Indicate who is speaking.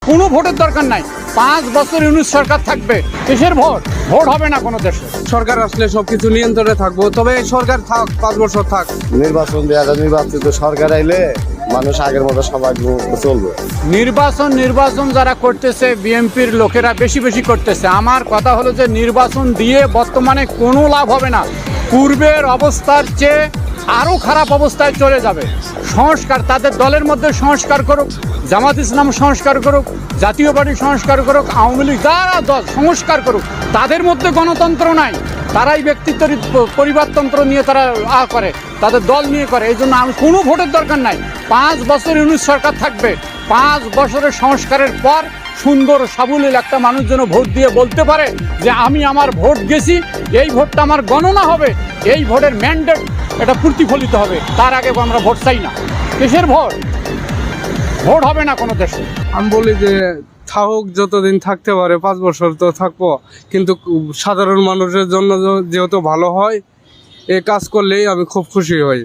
Speaker 1: কোনো ভোটের দরকার নাই। 5 বছর ইউনিট সরকার থাকবে, দেশের ভোট হবে না কোনো দেশে।
Speaker 2: সরকার আসলে সবকিছু নিয়ন্ত্রণে থাকবো, তবে সরকার থাক, 5 বছর থাক।
Speaker 3: নির্বাচন নির্বাচিত সরকার আইলে মানুষ আগের মতো সবাই চলবে।
Speaker 1: নির্বাচন যারা করতেছে বিএনপির লোকেরা বেশি করতেছে। আমার কথা হলো যে নির্বাচন দিয়ে বর্তমানে কোনো লাভ হবে না, পূর্বের অবস্থার চেয়ে আরও খারাপ অবস্থায় চলে যাবে। সংস্কার, তাদের দলের মধ্যে সংস্কার করুক, জামাত ইসলাম সংস্কার করুক, জাতীয় পার্টি সংস্কার করুক, আওয়ামী লীগ যারা দল সংস্কার করুক, তাদের মধ্যে গণতন্ত্র নাই। তারাই ব্যক্তিত্ব পরিবারতন্ত্র নিয়ে তারা করে, তাদের দল নিয়ে করে। এই জন্য কোনো ভোটের দরকার নাই। 5 বছর ইউনিট সরকার থাকবে। 5 বছরের সংস্কারের পর সুন্দর সাবলীল একটা মানুষ যেন ভোট দিয়ে বলতে পারে যে আমি আমার ভোট গেছি, এই ভোটটা আমার গণনা হবে, এই ভোটের ম্যান্ডেট এটা প্রতিফলিত হবে। তার আগে আমরা ভোট চাই না। দেশের ভোট হবে না কোনো দেশে।
Speaker 2: আমি বলি যে থাকুক, যতদিন থাকতে পারে, 5 বছর তো থাকবো, কিন্তু সাধারণ মানুষের জন্য যেহেতু ভালো হয়, এই কাজ করলেই আমি খুব খুশি হই।